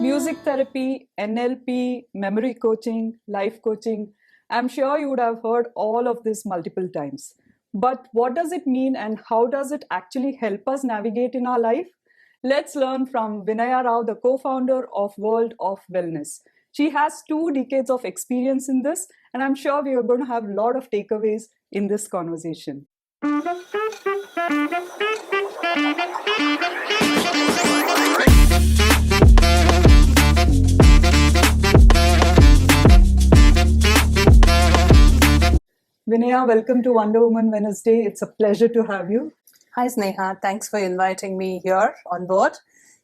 Music therapy, NLP, memory coaching, life coaching. I'm sure you would have heard all of this multiple times. But what does it mean and how does it actually help us navigate in our life? Let's learn from Vinaya Rao, the co-founder of World of Wellness. She has 2 decades of experience in this, and I'm sure we are going to have a lot of takeaways in this conversation. Vinaya, welcome to Wonder Woman Wednesday. It's a pleasure to have you. Hi Sneha, thanks for inviting me here on board,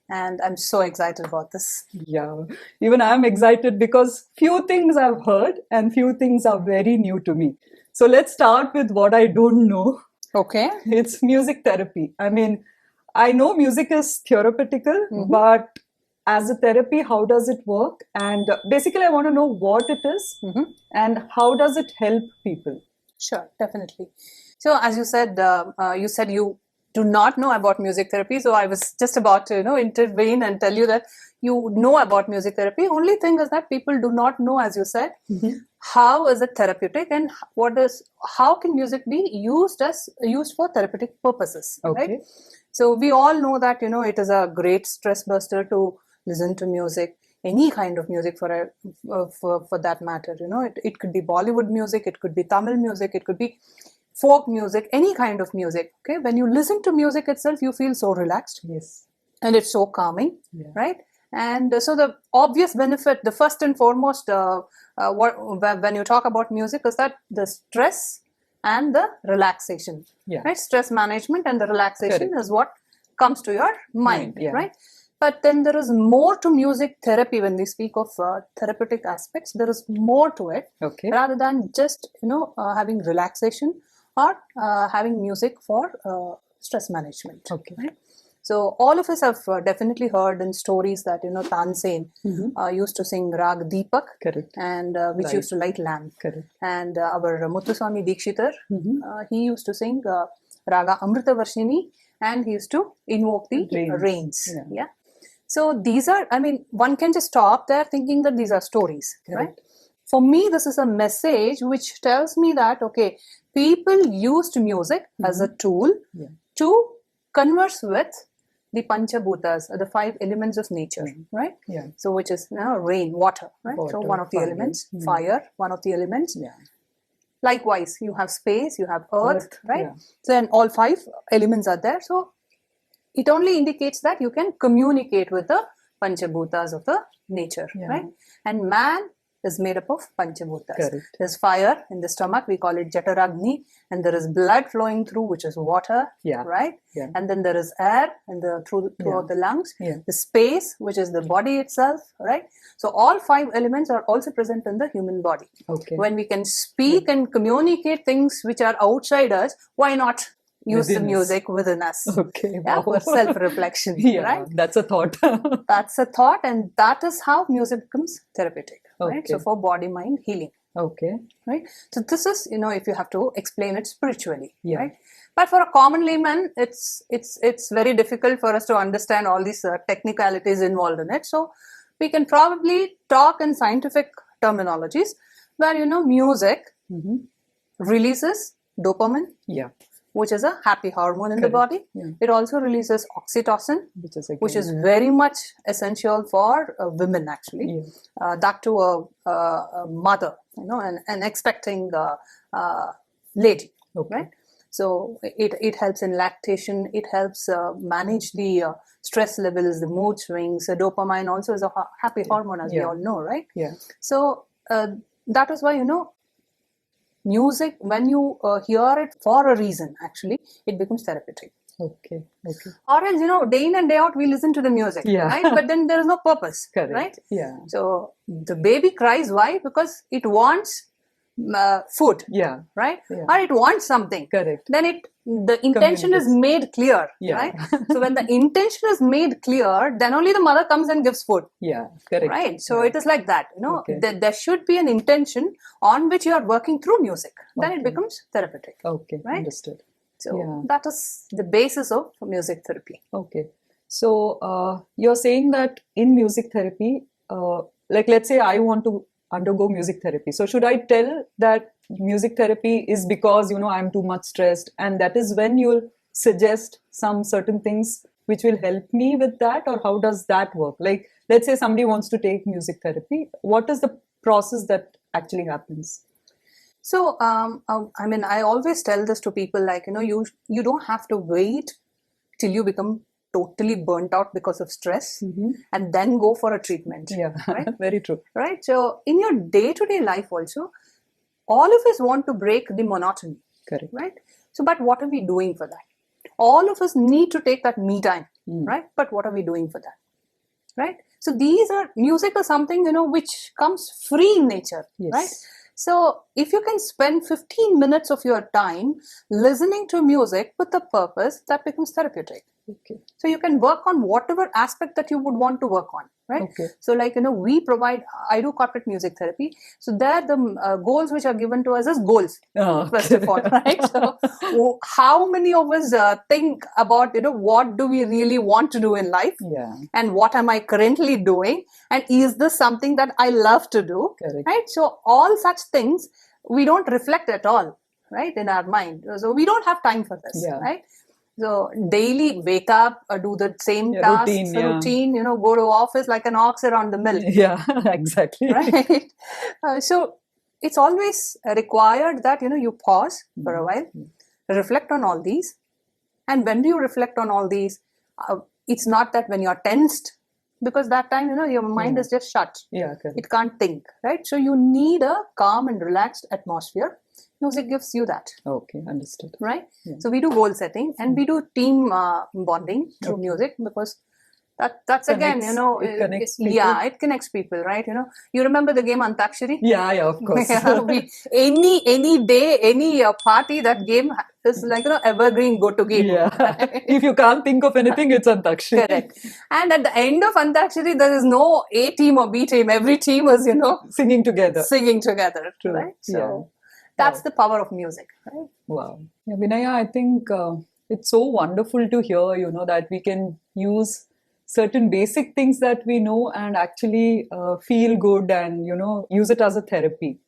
and I'm so excited about this. Yeah, even I'm excited because few things I've heard and few things are very new to me. So let's start with what I don't know. Okay. It's music therapy. I mean, I know music is therapeutical, but as a therapy, how does it work? And basically, I want to know what it is and how does it help people? Sure, definitely. So as you said you do not know about music therapy. So I was just about to, intervene and tell you that you know about music therapy. Only thing is that people do not know, as you said, how is it therapeutic and how can music be used for therapeutic purposes, right? So we all know that, it is a great stress buster to listen to music. Any kind of music for that matter, it could be Bollywood music, it could be Tamil music, it could be folk music, any kind of music. Okay, when you listen to music itself, you feel so relaxed. Yes, and it's so calming, right? And so the obvious benefit, the first and foremost, when you talk about music, is that the stress and the relaxation, right? Stress management and the relaxation is what comes to your mind, right? But then there is more to music therapy. When we speak of therapeutic aspects, there is more to it, rather than just having relaxation or having music for stress management. Right? So all of us have definitely heard in stories that Tansen used to sing Rag Deepak, and which used to light lamp. And our Muthuswami Dikshitar, he used to sing Raga Amrita Varshini, and he used to invoke the rains. So these are, one can just stop there thinking that these are stories, right? For me, this is a message which tells me that, okay, people used music as a tool to converse with the Panchabhutas, the 5 elements of nature, right? So which is rain, water, right? So one of the elements, fire, one of the elements. Likewise, you have space, you have earth, right? So then all 5 elements are there. So it only indicates that you can communicate with the Panchabhutas of the nature, right? And man is made up of Panchabhutas. There's fire in the stomach, we call it Jataragni, and there is blood flowing through, which is water, right? And then there is air throughout the lungs, the space, which is the body itself, right? So all 5 elements are also present in the human body. When we can speak and communicate things which are outside us, why not use the music within us for self-reflection, right? That's a thought. That's a thought, and that is how music becomes therapeutic, right? So for body-mind healing. Right? So this is, if you have to explain it spiritually, right? But for a common layman, it's very difficult for us to understand all these technicalities involved in it. So we can probably talk in scientific terminologies where, music releases dopamine, which is a happy hormone in the body. It also releases oxytocin, which is very much essential for women, actually. That to a mother, an expecting lady, right? So it helps in lactation. It helps manage the stress levels, the mood swings. Dopamine also is a happy hormone, as we all know, right? So that is why, music, when you hear it for a reason, actually, it becomes therapeutic. Or else, day in and day out, we listen to the music, right? But then there is no purpose, right? So the baby cries, why? Because it wants food, right? Or it wants something. Then the intention is made clear, right? So when the intention is made clear, then only the mother comes and gives food. Right? So it is like that, there should be an intention on which you are working through music. Then it becomes therapeutic. Right? Understood. So that is the basis of music therapy. So you're saying that in music therapy, like let's say I want to undergo music therapy. So should I tell that music therapy is because, I'm too much stressed, and that is when you'll suggest some certain things which will help me with that, or how does that work? Like, let's say somebody wants to take music therapy. What is the process that actually happens? So, I mean, I always tell this to people, like, you don't have to wait till you become totally burnt out because of stress and then go for a treatment. Yeah, right? Very true. Right. So, in your day-to-day life also, all of us want to break the monotony. Correct. Right. So, but what are we doing for that? All of us need to take that me time. Right. But what are we doing for that? Right. So, music is something, which comes free in nature. Yes. Right. So, if you can spend 15 minutes of your time listening to music with a purpose, that becomes therapeutic. Okay. So, you can work on whatever aspect that you would want to work on, right? Okay. So, like, I do corporate music therapy. So, there the goals which are given to us as goals, first of all, right? So, how many of us think about, what do we really want to do in life? Yeah. And what am I currently doing? And is this something that I love to do? Correct. Right? So, all such things we don't reflect at all, right, in our mind. So, we don't have time for this, right? So daily wake up, do the same tasks, routine, go to office like an ox around the mill. Yeah, exactly. Right. So it's always required that, you pause for a while, reflect on all these. And when do you reflect on all these? It's not that when you're tensed, because that time, your mind is just shut. Yeah, correct. It can't think, right? So you need a calm and relaxed atmosphere. Music gives you that. Okay, understood. Right? Yeah. So we do goal setting and we do team bonding through music, because that's again, it connects people. Yeah, it connects people, right? You remember the game Antakshari? Yeah, of course. Any day, any party, that game is like, evergreen go-to game. Yeah. If you can't think of anything, it's Antakshari. Correct. And at the end of Antakshari, there is no A team or B team. Every team is, singing together. True. Right? So that's the power of music, right? Wow. Yeah, Vinaya, I think it's so wonderful to hear, that we can use certain basic things that we know and actually feel good and, use it as a therapy.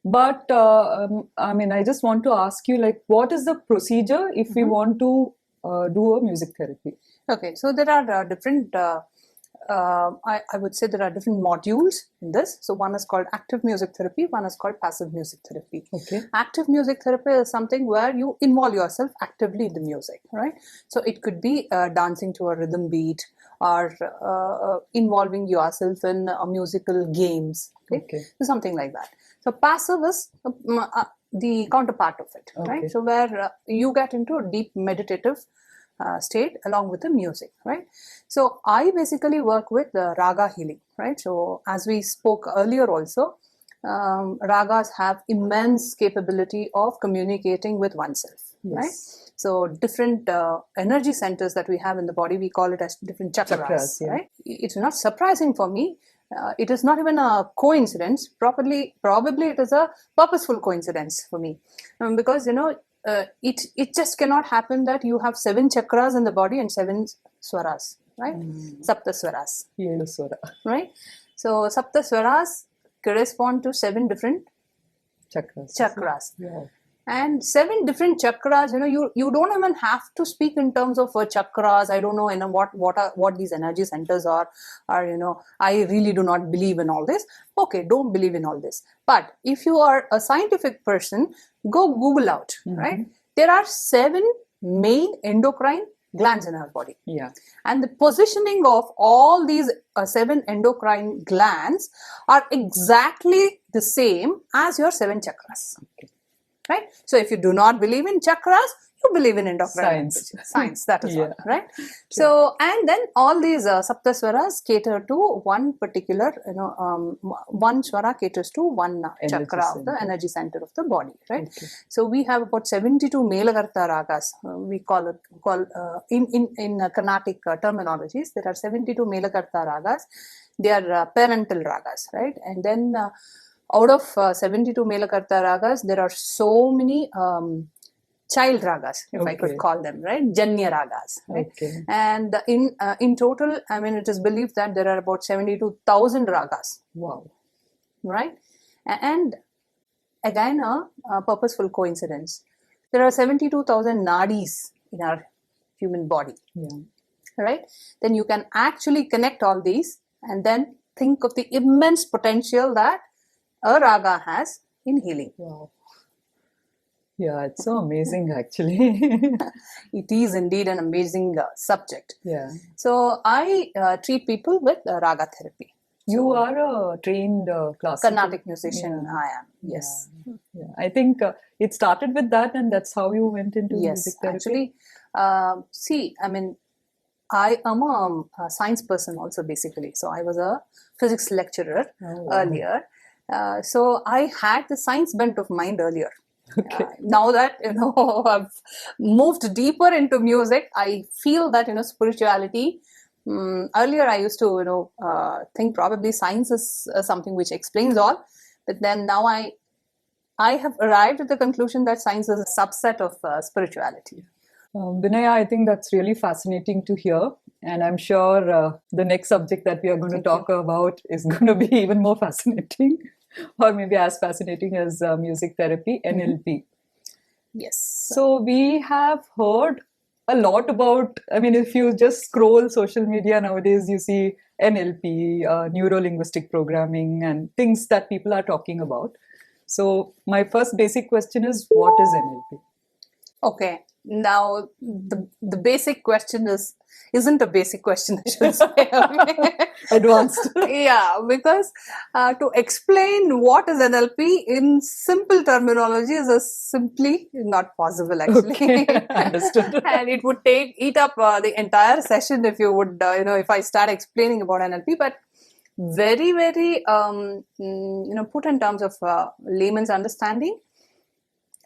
But I just want to ask you, like, what is the procedure if we want to do a music therapy? Okay, so there are different, I would say there are different modules in this. So one is called active music therapy, one is called passive music therapy. Okay. Active music therapy is something where you involve yourself actively in the music, right? So it could be dancing to a rhythm beat, or involving yourself in musical games, okay? So something like that. So passive is the counterpart of it, right? So where you get into a deep meditative state along with the music, right? So I basically work with raga healing, right? So as we spoke earlier also, ragas have immense capability of communicating with oneself, right? So different energy centers that we have in the body, we call it as different chakras, right? It's not surprising for me. It is not even a coincidence. Probably it is a purposeful coincidence for me, because it just cannot happen that you have 7 chakras in the body and 7 swaras, right? Sapta swaras. Right? So Sapta swaras correspond to 7 different chakras. Yeah. And 7 different chakras, you don't even have to speak in terms of chakras. I don't know, what these energy centers are, or, I really do not believe in all this. Okay, don't believe in all this. But if you are a scientific person, go Google out, right? There are 7 main endocrine glands in our body. Yeah. And the positioning of all these 7 endocrine glands are exactly the same as your 7 chakras. Okay. Right? So if you do not believe in chakras, you believe in endocrine science. That is what, right? Sure. So, and then all these saptaswaras cater to one particular, one swara caters to one chakra of the energy center of the body, right? Okay. So we have about 72 Melakarta ragas. We call in Carnatic terminologies, there are 72 Melakarta ragas. They are parental ragas, right? And then out of 72 Melakarta ragas, there are so many child ragas, if I could Okay. call them, right? Janya ragas, right? Okay. And in total, I mean, it is believed that there are about 72,000 ragas, Wow. right? And again, a purposeful coincidence. There are 72,000 nadis in our human body, Yeah. right? Then you can actually connect all these and then think of the immense potential that a raga has in healing. Wow. Yeah, it's so amazing actually. It is indeed an amazing subject. Yeah. So I treat people with raga therapy. You are a trained classical Carnatic musician, Yeah. I am. Yes. Yeah. I think it started with that, and that's how you went into Yes, music therapy. actually, see, I mean, I am a science person also, basically. So I was a physics lecturer earlier. So I had the science bent of mind earlier. Okay. Now that I've moved deeper into music, I feel that spirituality. Earlier, I used to think probably science is something which explains all, but then now I have arrived at the conclusion that science is a subset of spirituality. Vinaya, I think that's really fascinating to hear. And I'm sure the next subject that we are going to talk about is going to be even more fascinating, or maybe as fascinating as music therapy, NLP. Yes. So we have heard a lot about, I mean, if you just scroll social media nowadays, you see NLP, Neuro-Linguistic Programming, and things that people are talking about. So my first basic question is, what is NLP? Okay. Now the basic question isn't a basic question, I should say. Advanced. Yeah, because to explain what is NLP in simple terminology is simply not possible, actually. Okay, understood. And it would eat up the entire session if you would, if I start explaining about NLP. But very, very, put in terms of layman's understanding,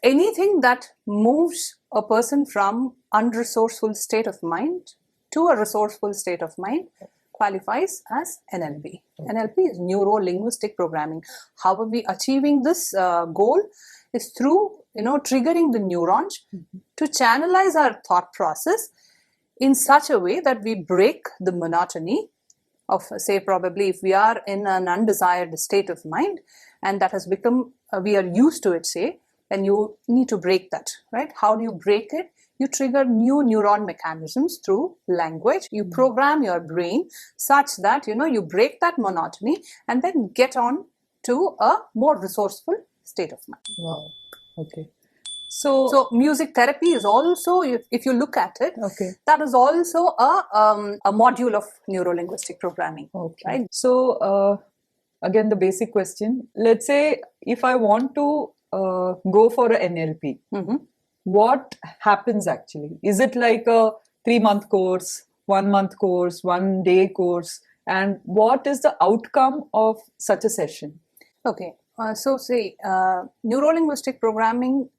anything that moves a person from unresourceful state of mind to a resourceful state of mind qualifies as NLP. NLP is Neuro-Linguistic Programming. How are we achieving this goal? Is through triggering the neurons to channelize our thought process in such a way that we break the monotony of, say, probably if we are in an undesired state of mind and that has become, we are used to it, say, then you need to break that, right? How do you break it? You trigger new neuron mechanisms through language. You program your brain such that, you break that monotony and then get on to a more resourceful state of mind. Wow. Okay. So music therapy is also, if you look at it, okay, that is also a module of neuro-linguistic programming. Okay. Right? So again, the basic question. Let's say if I want to go for an NLP, what happens actually? Is it like a 3-month course, 1-month course, 1-day course? And what is the outcome of such a session? Okay. So say neuro-linguistic programming,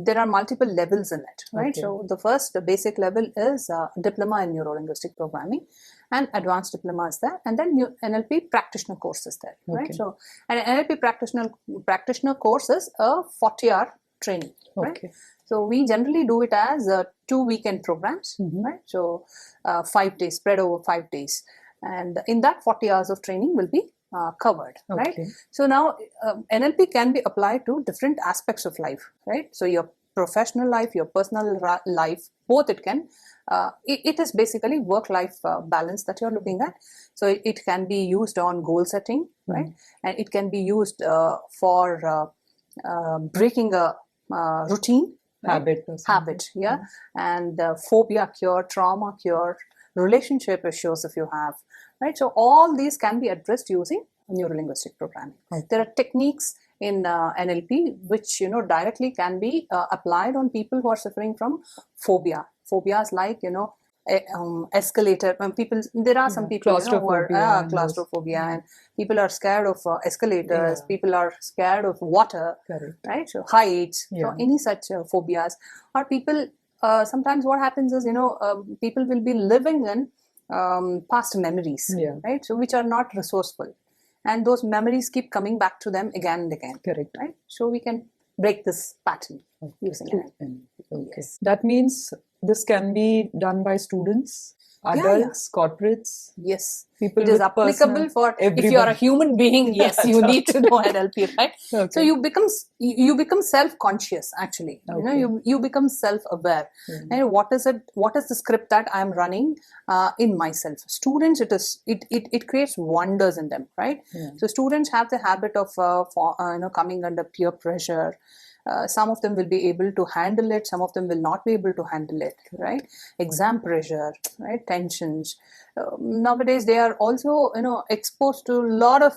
there are multiple levels in it, right? Okay. So the basic level is diploma in neuro-linguistic programming, and advanced diploma is there, and then NLP practitioner course is there, right? Okay. So an NLP practitioner course is a 40-hour training, right? Okay. So we generally do it as 2 weekend programs, right? So 5 days, spread over 5 days, and in that 40 hours of training will be covered, right? Okay. So now NLP can be applied to different aspects of life, right? So your professional life, your personal life, both it can. It is basically work-life balance that you're looking at. So it can be used on goal setting, right? And it can be used for breaking a routine, Habit. Habit, yeah. And phobia cure, trauma cure, relationship issues if you have, right? So all these can be addressed using neuro-linguistic programming. Okay. There are techniques in NLP which directly can be applied on people who are suffering from phobia. Phobias like escalator. People, there are some people who are claustrophobia, and people are scared of escalators. Yeah. People are scared of water. Correct. Right? So heights. Yeah. So any such phobias, or people. Sometimes what happens is people will be living in past memories, Yeah. right? So which are not resourceful, and those memories keep coming back to them again and again. Correct. Right? So we can break this pattern using NLP. Okay. Yes. That means this can be done by students, adults, corporates. Yes, people it is with applicable personal- for everyone. if you are a human being. Yes, you need to know NLP, right? Okay. So you become self-conscious. Actually, you become self-aware. And what is it? What is the script that I am running in myself? Students, it creates wonders in them, right? So students have the habit of coming under peer pressure. Some of them will be able to handle it, some of them will not be able to handle it, right? Exam pressure, right? Tensions. Nowadays they are also exposed to a lot of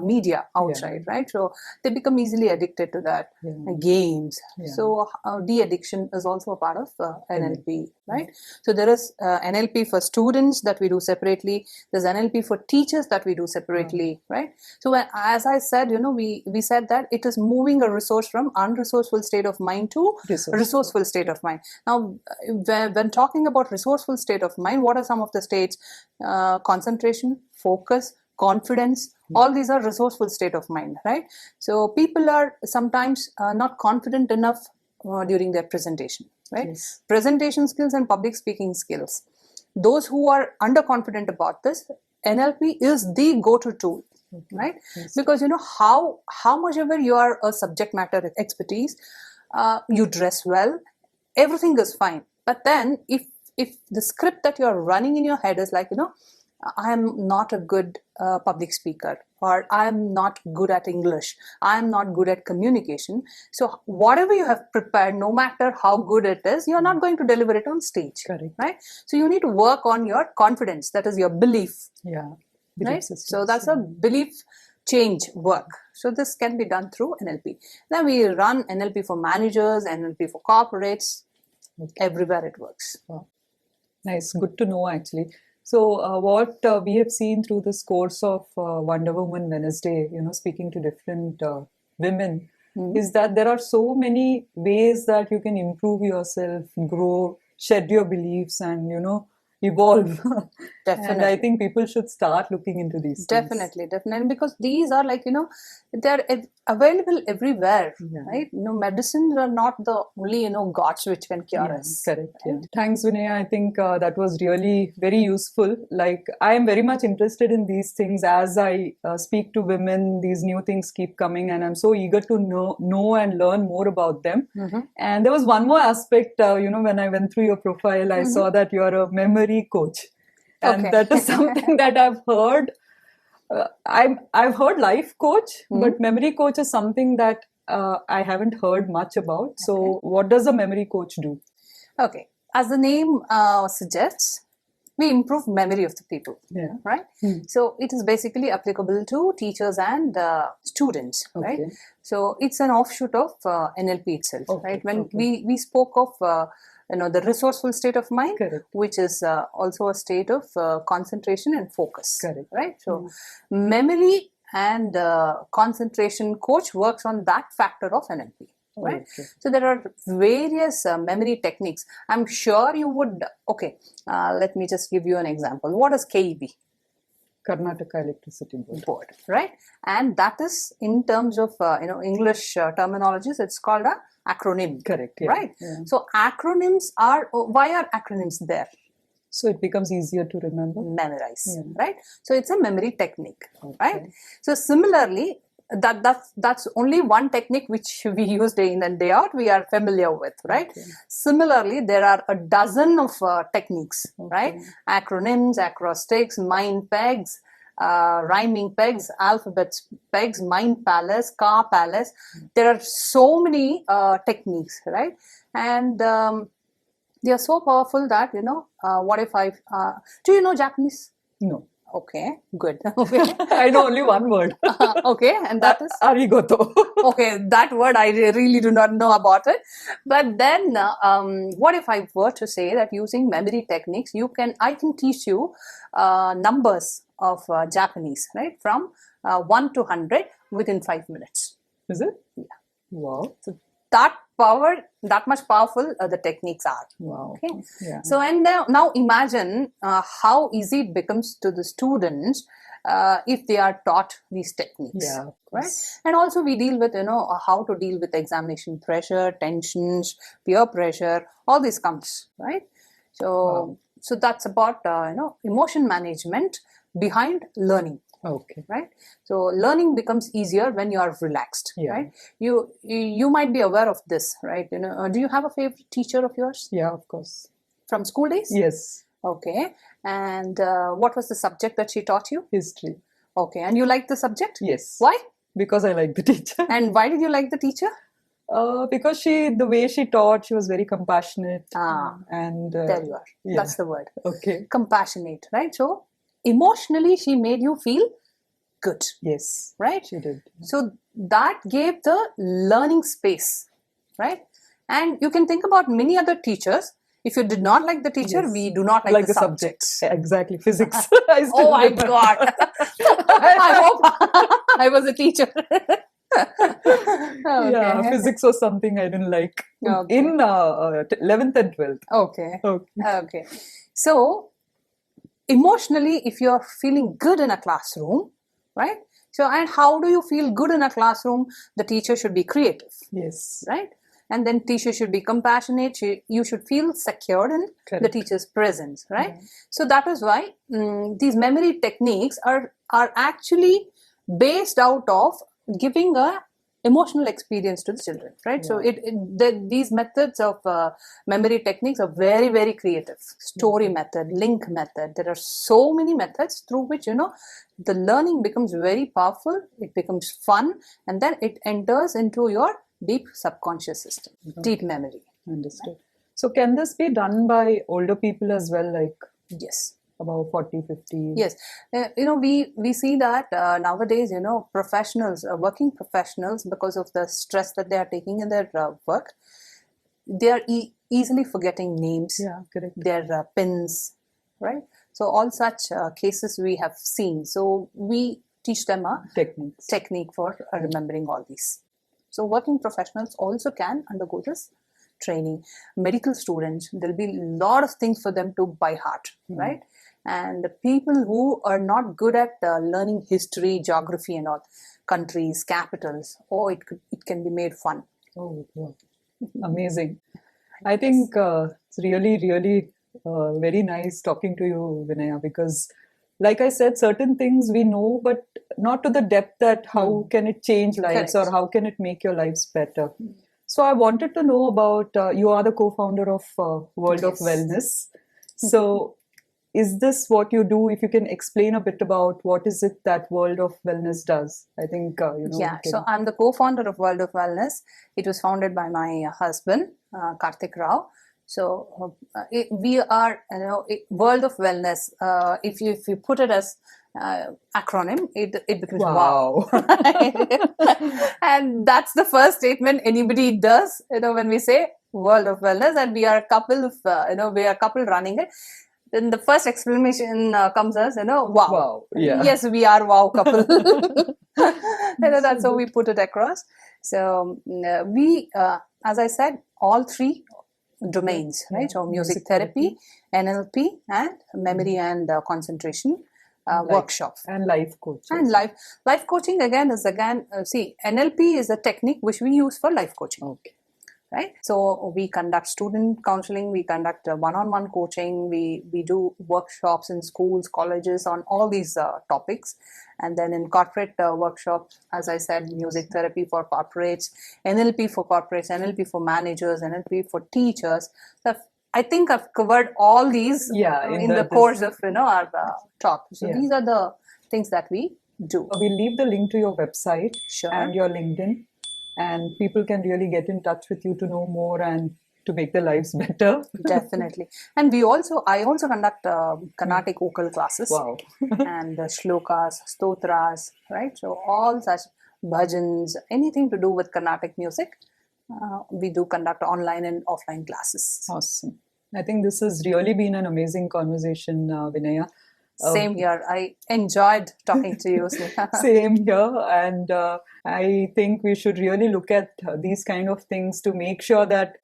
media outside, right? So they become easily addicted to that. Games. So de-addiction is also a part of NLP, right? So there is NLP for students that we do separately. There's NLP for teachers that we do separately, right? So as I said, we said that it is moving a resource from unresourceful state of mind to resourceful state of mind. Now, when talking about resourceful state of mind, what are some of the states? Concentration, focus, confidence, all these are resourceful state of mind, right? So people are sometimes not confident enough during their presentation, right? Presentation skills and public speaking skills. Those who are underconfident about this, NLP is the go-to tool. Right? Because how much ever you are a subject matter expertise, you dress well, everything is fine. But then if the script that you are running in your head is like, I am not a good public speaker, or I am not good at English, I am not good at communication. So whatever you have prepared, no matter how good it is, you are not going to deliver it on stage. Correct. Right? So you need to work on your confidence, that is your belief. Right? So that's a belief change work. So this can be done through NLP. Then we run NLP for managers, NLP for corporates, everywhere it works. Wow. Nice, good to know actually. So what we have seen through this course of Wonder Woman Wednesday, speaking to different women, is that there are so many ways that you can improve yourself, grow, shed your beliefs, and evolve. Definitely. And I think people should start looking into these things. Definitely, because these are like, they're available everywhere, right? Medicines are not the only, gods which can cure us. Correct. Right? Thanks, Vinaya. I think that was really very useful. Like, I am very much interested in these things. As I speak to women, these new things keep coming, and I'm so eager to know and learn more about them. And there was one more aspect, when I went through your profile, I saw that you are a memory coach. And that is something that I've heard. I've heard life coach, but memory coach is something that I haven't heard much about. So what does a memory coach do? Okay. As the name suggests, we improve memory of the people, right? So it is basically applicable to teachers and students, right? So it's an offshoot of NLP itself, right? When we spoke of the resourceful state of mind, which is also a state of concentration and focus, right? So memory and concentration coach works on that factor of NLP. Right. So there are various memory techniques. I'm sure you would. Let me just give you an example. What is KEB? Carnatic Electricity Board, right? And that is in terms of English terminologies. It's called a acronym. Right. So acronyms are. Why are acronyms there? So it becomes easier to remember, memorize, right? So it's a memory technique, right? So similarly, that's only one technique which we use day in and day out, we are familiar with, right? Similarly, there are a dozen of techniques, right? Acronyms, acrostics, mind pegs, rhyming pegs, alphabet pegs, mind palace, car palace. There are so many techniques, right? And they are so powerful that, what if I... do you know Japanese? No. Okay, good. I know only one word. And that is? Arigato. That word I really do not know about it. But then, what if I were to say that using memory techniques, I can teach you numbers of Japanese, right? From 1 to 100 within 5 minutes. Is it? Yeah. Wow. So that much powerful the techniques are. Wow. So and now imagine how easy it becomes to the students if they are taught these techniques. Yeah, of right? course. And also we deal with, how to deal with examination pressure, tensions, peer pressure, all this comes, right? So, so that's about, emotion management behind learning. Okay. Right? So learning becomes easier when you are relaxed, Yeah. right? You might be aware of this, right? Do you have a favorite teacher of yours Yeah, of course. from school days? Yes, Okay. And what was the subject that she taught you? history. Okay. And you liked the subject? Yes. Why? Because I like the teacher. And why did you like the teacher? Because the way she taught, she was very compassionate. And There you are. yeah. That's the word. Okay. Compassionate, right? So emotionally, she made you feel good. Yes. Right? She did. So that gave the learning space, right? And you can think about many other teachers. If you did not like the teacher, Yes. we do not like the subject. Exactly. Physics. I still Oh my remember. God. I hope I was a teacher. Yeah, physics was something I didn't like Okay. in 11th and 12th. Okay. Okay. Okay. So emotionally, if you're feeling good in a classroom, right? So, and how do you feel good in a classroom? The teacher should be creative, Yes. right? And then teacher should be compassionate. You should feel secured in the Correct. teacher's presence, right? So that is why these memory techniques are actually based out of giving a emotional experience to the children, right? So these methods of memory techniques are very, very creative. Story method, link method. There are so many methods through which, the learning becomes very powerful. It becomes fun, and then it enters into your deep subconscious system, deep memory. Understood. So can this be done by older people as well, like Yes. about 40, 50? Yes. We see that nowadays, professionals, working professionals, because of the stress that they are taking in their work, they are easily forgetting names, Yeah, correct. their pins, right? So all such cases we have seen. So we teach them a technique for remembering all these. So working professionals also can undergo this training. Medical students, there'll be a lot of things for them to by heart, right? And the people who are not good at learning history, geography and all, countries, capitals, it can be made fun. Oh, wow. Amazing. I think it's really, really very nice talking to you, Vinaya, because like I said, certain things we know, but not to the depth that how can it change lives or how can it make your lives better. So I wanted to know about, you are the co-founder of World of Wellness. So is this what you do? If you can explain a bit about what is it that World of Wellness does? I think, So I'm the co-founder of World of Wellness. It was founded by my husband, Karthik Rao. So we are, World of Wellness. If you put it as acronym, it becomes wow. And that's the first statement anybody does, when we say World of Wellness, and we are a couple of, we are a couple running it. Then the first exclamation comes as, wow. Wow. Yeah. Yes, we are wow couple. That's how we put it across. So we, as I said, all three domains, right? So music therapy, NLP, and memory and concentration workshop. And life coaching. And life coaching again is see, NLP is a technique which we use for life coaching. Okay. Right? So we conduct student counseling, we conduct one-on-one coaching, we do workshops in schools, colleges on all these topics. And then in corporate workshops, as I said, music therapy for corporates, NLP for corporates, NLP for managers, NLP for teachers. So I think I've covered all these in the course of our talk. So these are the things that we do. We'll leave the link to your website and your LinkedIn. And people can really get in touch with you to know more and to make their lives better. Definitely. And I also conduct Carnatic vocal classes. Wow. And shlokas, stotras, right? So all such bhajans, anything to do with Carnatic music, we do conduct online and offline classes. Awesome. I think this has really been an amazing conversation, Vinaya. Same here. I enjoyed talking to you, Sneha. Same here. And I think we should really look at these kind of things to make sure that,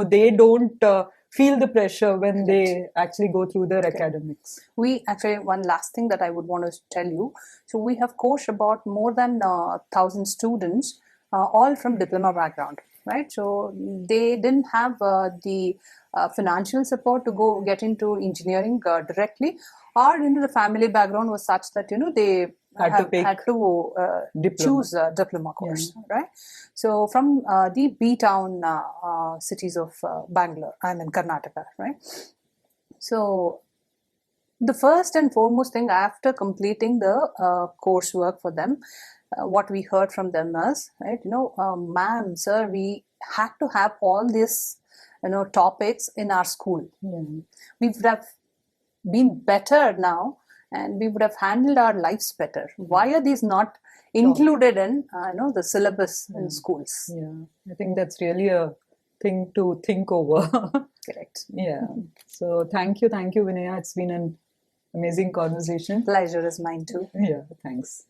they don't feel the pressure when they actually go through their academics. We actually, one last thing that I would want to tell you. So we have coached about more than 1,000 students, all from diploma background, right? So they didn't have the financial support to get into engineering directly, or into the family background was such that they had to choose a diploma course, right? So from the B-town cities of Bangalore, I'm in Karnataka, right? So the first and foremost thing after completing the coursework for them, what we heard from them is, right, ma'am, sir, we had to have all these, topics in our school. We would have been better now, and we would have handled our lives better. Why are these not included in the syllabus in schools? I think that's really a thing to think over. Correct. So thank you, Vinaya. It's been an amazing conversation. Pleasure is mine too. Thanks.